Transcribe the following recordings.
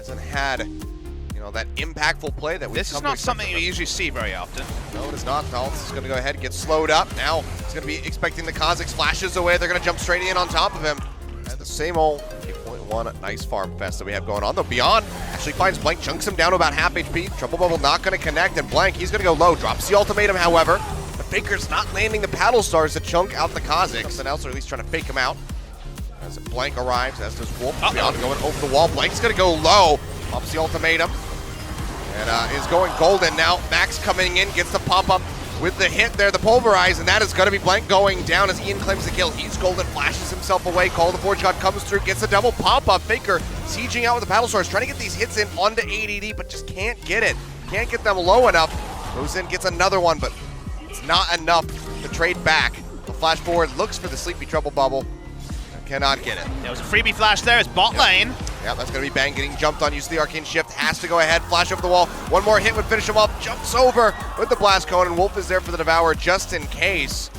hasn't had, you know, that impactful play that we've This is not something you usually see very often. No, it is not. Daltz is going to go ahead and get slowed up. Now he's going to be expecting the Kazakhs flashes away. They're going to jump straight in on top of him. And the same old 8.1 nice farm fest that we have going on. Though Beyond actually finds Blank, chunks him down to about half HP. Trouble Bubble not going to connect, and Blank, he's going to go low. Drops the ultimatum, however. But Faker's not landing the paddle stars to chunk out the Kazakhs. Something else, or at least trying to fake him out. As Blank arrives, as does Wolf. Beyond going over the wall. Blank's going to go low. Pops the ultimatum. And is going golden now. Max coming in, gets the pop-up with the hit there, the pulverize, and that is going to be Blank going down as Ian claims the kill. He's golden, flashes himself away. Call the Forge God comes through, gets a double pop-up. Faker sieging out with the paddle stars, trying to get these hits in onto ADD, but just can't get it. Can't get them low enough. Goes in, gets another one, but it's not enough to trade back. The flash forward looks for the sleepy Trouble Bubble. Cannot get it. There was a freebie flash there. It's bot lane. Yeah, that's going to be Bang getting jumped on. Use the Arcane Shift. Has to go ahead. Flash over the wall. One more hit would finish him off. Jumps over with the Blast Cone, and Wolf is there for the Devour just in case.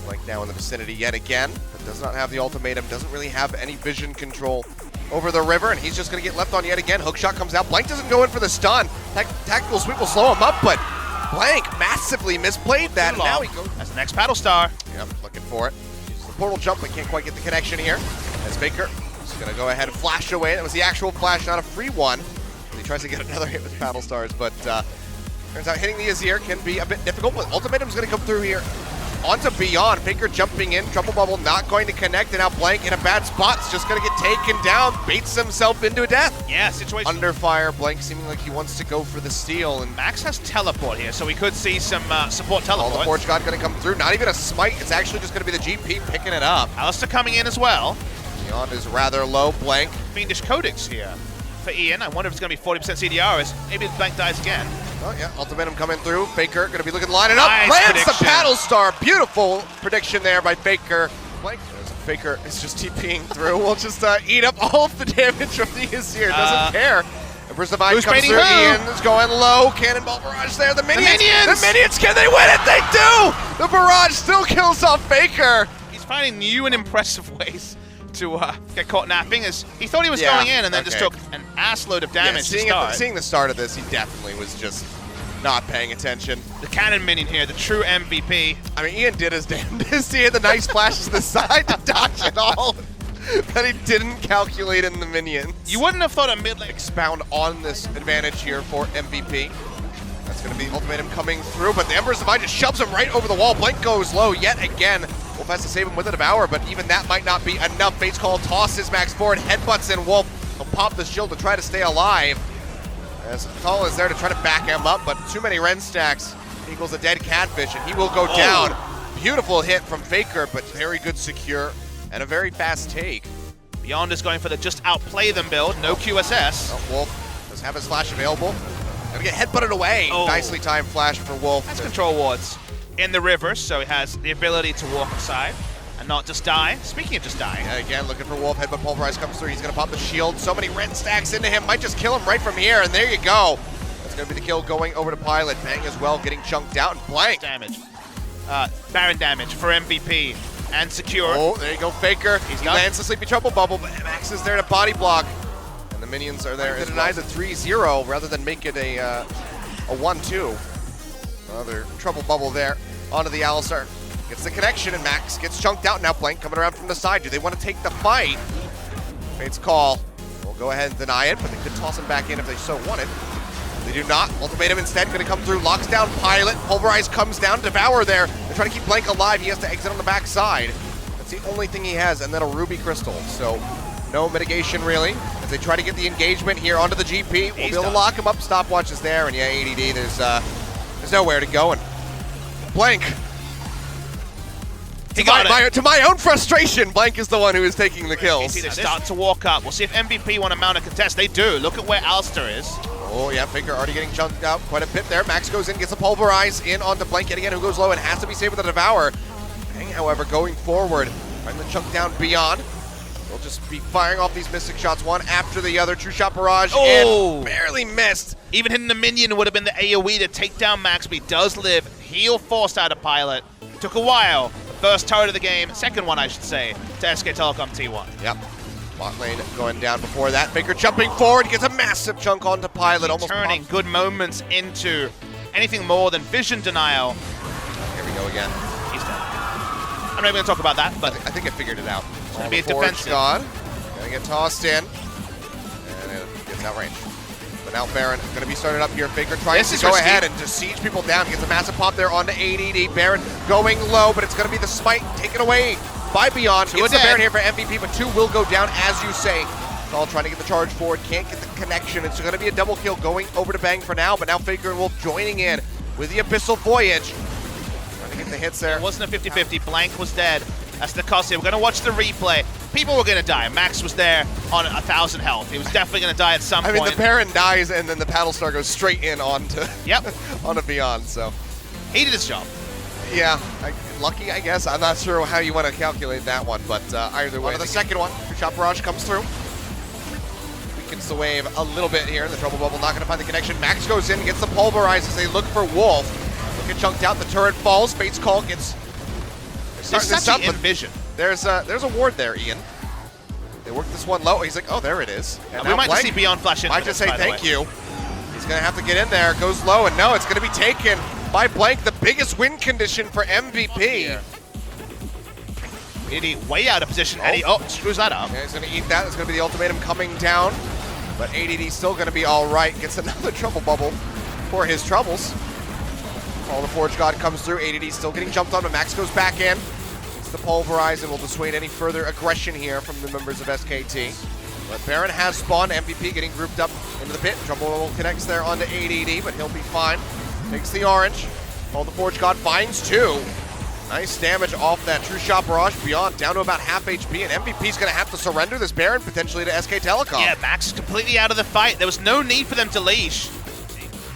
Blank now in the vicinity yet again, but does not have the ultimatum. Doesn't really have any vision control over the river, and he's just going to get left on yet again. Hookshot comes out. Blank doesn't go in for the stun. Tactical Sweep will slow him up, but Blank massively misplayed that. And now he goes. That's the next paddle star. Yep, looking for it. Uses the portal jump, but can't quite get the connection here. As Faker is going to go ahead and flash away. That was the actual flash, not a free one. He tries to get another hit with paddle stars, but turns out hitting the Azir can be a bit difficult. But ultimatum's going to come through here. Onto Beyond. Faker jumping in. Trouble Bubble not going to connect, and now Blank in a bad spot. Is just going to get taken down. Baits himself into a death. Yeah, situation. Under fire. Blank seeming like he wants to go for the steal. And Max has teleport here, so we could see some support teleport. the Forge God going to come through. Not even a smite. It's actually just going to be the GP picking it up. Alistair coming in as well. Beyond is rather low. Blank. Fiendish Codex here for Ian. I wonder if it's going to be 40% CDR, as maybe Blank dies again. Oh yeah, ultimatum coming through. Faker going to be looking to line it up. Nice Lands prediction. the paddle star. Beautiful prediction there by Faker. Blank. Faker is just TPing through. We'll just eat up all of the damage from the Azir. Doesn't care. And Burst of Ice comes through. Ian is going low. Cannonball barrage there. The minions. The minions. Can they win it? They do. The barrage still kills off Faker. He's finding new and impressive ways to get caught napping, as he thought he was going in and then just took an ass load of damage to start. Seeing the start of this, he definitely was just not paying attention. The cannon minion here, the true MVP. I mean, Ian did his damnedest. He had the nice flashes to the side to dodge it all, but he didn't calculate in the minions. You wouldn't have thought a mid lane. Expound on this advantage here for MVP. That's going to be ultimatum coming through, but the Emperor's Divine just shoves him right over the wall. Blank goes low yet again. Wolf has to save him with a Devour, but even that might not be enough. Fate's Call tosses Max forward, headbutts in Wolf. He'll pop the shield to try to stay alive. As Call is there to try to back him up, but too many Ren stacks equals a dead catfish, and he will go down. Beautiful hit from Faker, but very good secure and a very fast take. Beyond is going for the just outplay them build, no QSS. Wolf does have his flash available. Gonna get headbutted away. Nicely timed flash for Wolf. That's control wards in the river, so he has the ability to walk aside and not just die. Speaking of just dying. Again, looking for Wolf. Headbutt pulverize comes through. He's gonna pop the shield. So many Ren stacks into him. Might just kill him right from here, and there you go. That's gonna be the kill going over to Pilot. Bang as well, getting chunked out, and Blank. Damage. Baron damage for MVP. And secure. Oh, there you go, Faker. He lands the Sleepy Trouble Bubble, but Max is there to body block. And the minions are there. It denies a 3-0 rather than make it a 1-2. Another Trouble Bubble there onto the Alistar. Gets the connection, and Max gets chunked out. Now Blank coming around from the side. Do they want to take the fight? Fate's Call will go ahead and deny it, but they could toss him back in if they so wanted. They do not. Ultimatum instead going to come through. Locks down Pilot. Pulverize comes down. Devour there. They're trying to keep Blank alive. He has to exit on the back side. That's the only thing he has, and then a Ruby Crystal. So no mitigation really, as they try to get the engagement here onto the GP. We'll be able to lock him up. Stopwatch is there, and yeah, ADD, there's nowhere to go. And Blank, to my own frustration, Blank is the one who is taking the kills. They start to walk up. We'll see if MVP want to mount a contest. They do. Look at where Alistair is. Oh yeah, Faker already getting chunked out quite a bit there. Max goes in, gets a pulverize in onto Blank yet again, who goes low and has to be saved with a Devour. Bang, however, going forward, trying to chunk down Beyond. They'll just be firing off these Mystic shots one after the other. True Shot Barrage and barely missed. Even hitting the minion would have been the AoE to take down Max, but he does live. Heal forced out of Pilot. Took a while. First turret of the game, second one I should say, to SK Telecom T1. Yep. Bot lane going down before that. Faker jumping forward, gets a massive chunk onto Pilot. Almost turning good moments into anything more than vision denial. Here we go again. He's dead. I'm not even going to talk about that, but I think I figured it out. It's going to be a defensive. Gonna get tossed in. And it gets outranged. But now Baron going to be started up here. Faker trying to go ahead and just siege people down. Gets a massive pop there onto ADD. Baron going low, but it's going to be the smite taken away by BEAUZ. Gets the Baron here for MVP, but 2 will go down, as you say. All trying to get the charge forward. Can't get the connection. It's going to be a double kill going over to Bang for now, but now Faker and Wolf joining in with the Abyssal Voyage. Trying to get the hits there. It wasn't a 50-50. Blank was dead. That's the cost here. We're going to watch the replay. People were going to die. Max was there on 1,000 health. He was definitely going to die at some point. I mean, the Baron dies, and then the Battlestar goes straight in onto onto BEAUZ. So he did his job. Yeah, lucky, I guess. I'm not sure how you want to calculate that one, but either way. The second one, Shot Barrage comes through. Weakens the wave a little bit here. The Trouble Bubble not going to find the connection. Max goes in, gets the Pulverize as they look for Wolf. Look at chunked out. The turret falls. Fate's Call gets. There's such an envision. There's a ward there, Ian. They work this one low. He's like, oh, there it is. And we might just see BEAUZ flash in. Might just say thank you. He's going to have to get in there. Goes low, and no, it's going to be taken by Blank, the biggest win condition for MVP. Really way out of position, and he screws that up. Yeah, he's going to eat that. That's going to be the ultimatum coming down. But ADD still going to be all right. Gets another Trouble Bubble for his troubles. All the Forge God comes through. ADD still getting jumped on, but Max goes back in. It's the Pulverize and will dissuade any further aggression here from the members of SKT. But Baron has spawned. MVP getting grouped up into the pit. Trouble Bubble connects there onto ADD, but he'll be fine. Takes the orange. All the Forge God finds 2. Nice damage off that True Shot Barrage. BEAUZ down to about half HP, and MVP's going to have to surrender this Baron potentially to SK Telecom. Yeah, Max is completely out of the fight. There was no need for them to leash.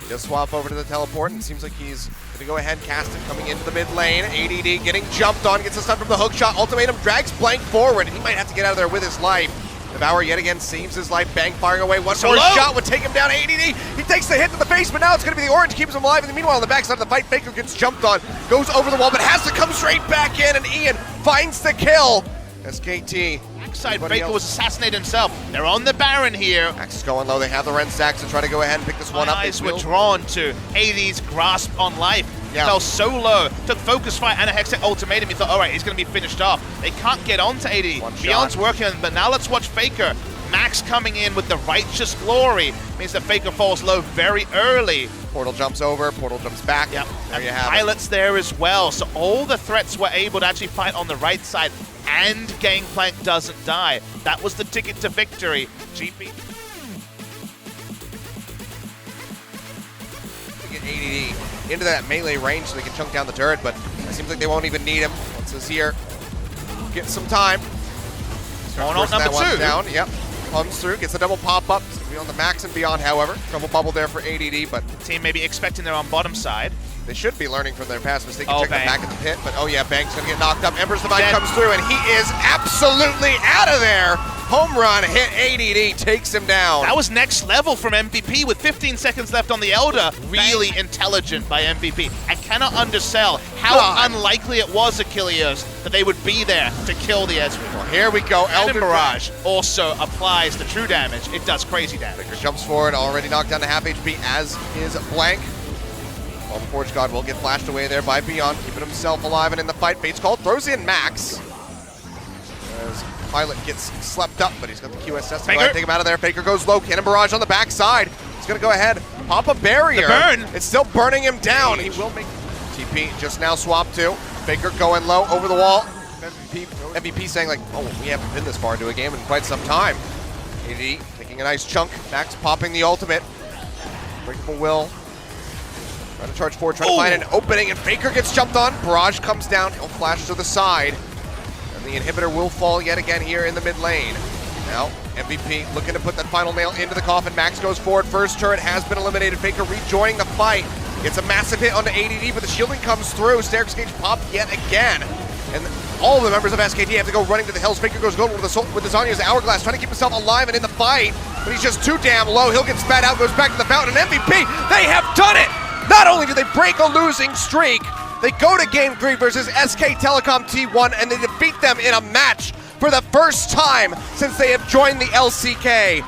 Just swap over to the teleport, and it seems like he's going to go ahead and cast it coming into the mid lane. ADD getting jumped on, gets a stun from the hook shot. Ultimatum drags Blank forward, and he might have to get out of there with his life. Devour yet again saves his life. Bang firing away. One more shot would take him down. ADD, he takes the hit to the face, but now it's going to be the orange, keeps him alive. And meanwhile, on the backside of the fight, Faker gets jumped on, goes over the wall, but has to come straight back in, and Ian finds the kill. SKT. Backside, Faker was assassinated himself. They're on the Baron here. Max is going low. They have the Ren stacks to try to go ahead and pick this one up. Eyes were drawn to AD's grasp on life. Yeah. Fell so low, took focus fight and a Hextech ultimatum. He thought, all right, he's going to be finished off. They can't get on to AD. BEAUZ's working on him, but now let's watch Faker. Max coming in with the Righteous Glory means that Faker falls low very early. Portal jumps over, Portal jumps back. Yep. There you have Pilot's there as well, so all the threats were able to actually fight on the right side, and Gangplank doesn't die. That was the ticket to victory. GP. Get ADD into that melee range so they can chunk down the turret, but it seems like they won't even need him. Once he's here, get some time. Going on number 2. Down. Yep. Comes through, gets a double pop-up. It's going to be on the Max and beyond, however. Trouble bubble there for ADD, but... The team may be expecting they're on bottom side. They should be learning from their past mistake and check them back at the pit, but oh yeah, Bang's going to get knocked up. Emperor's Divine comes through, and he is absolutely out of there. Home run hit. ADD takes him down. That was next level from MVP with 15 seconds left on the Elder. Really intelligent by MVP. I cannot undersell how unlikely it was, Achilles, that they would be there to kill the Ezreal. Well, here we go. Elder Barrage also applies the true damage. It does crazy damage. Victor jumps forward, already knocked down to half HP, as is Blank. Well, the Forge God will get flashed away there by BEAUZ, keeping himself alive and in the fight. Fate's Call throws in Max. As Pilot gets slept up, but he's got the QSS to go ahead and take him out of there. Faker goes low, Cannon Barrage on the backside. He's going to go ahead, pop a barrier. The burn. It's still burning him down. He will make TP, just now swapped to. Faker going low, over the wall. MVP saying like, oh, we haven't been this far into a game in quite some time. AD taking a nice chunk. Max popping the ultimate. Breakable Will. Trying to charge forward, trying to find an opening, and Faker gets jumped on. Barrage comes down, he'll flash to the side. And the inhibitor will fall yet again here in the mid lane. Now, MVP looking to put that final nail into the coffin. Max goes forward, first turret has been eliminated. Faker rejoining the fight. Gets a massive hit onto ADD, but the shielding comes through. Staircase Cage popped yet again. And all of the members of SKT have to go running to the hills. Faker goes gold with the Zhonya's Hourglass, trying to keep himself alive and in the fight. But he's just too damn low. He'll get spat out, goes back to the fountain. And MVP, they have done it! Not only do they break a losing streak, they go to Game 3 versus SK Telecom T1, and they defeat them in a match for the first time since they have joined the LCK.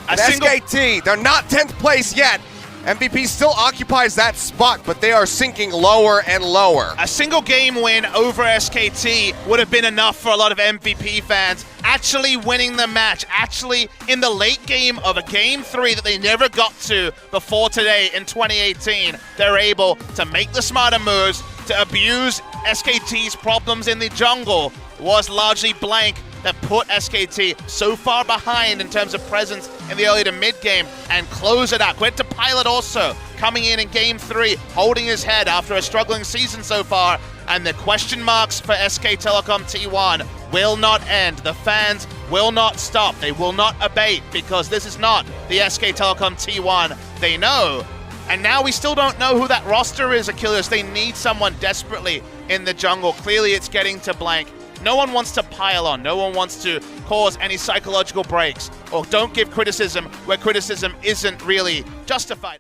And SKT, they're not 10th place yet. MVP still occupies that spot, but they are sinking lower and lower. A single game win over SKT would have been enough for a lot of MVP fans. Actually winning the match, actually in the late game of a Game 3 that they never got to before today in 2018, they're able to make the smarter moves, to abuse SKT's problems in the jungle. It was largely Blank that put SKT so far behind in terms of presence in the early to mid game and close it out. Quit to Pilot also coming in Game 3, holding his head after a struggling season so far. And the question marks for SK Telecom T1 will not end. The fans will not stop. They will not abate because this is not the SK Telecom T1 they know. And now we still don't know who that roster is, Achilles. They need someone desperately in the jungle. Clearly it's getting to Blank. No one wants to pile on. No one wants to cause any psychological breaks or don't give criticism where criticism isn't really justified.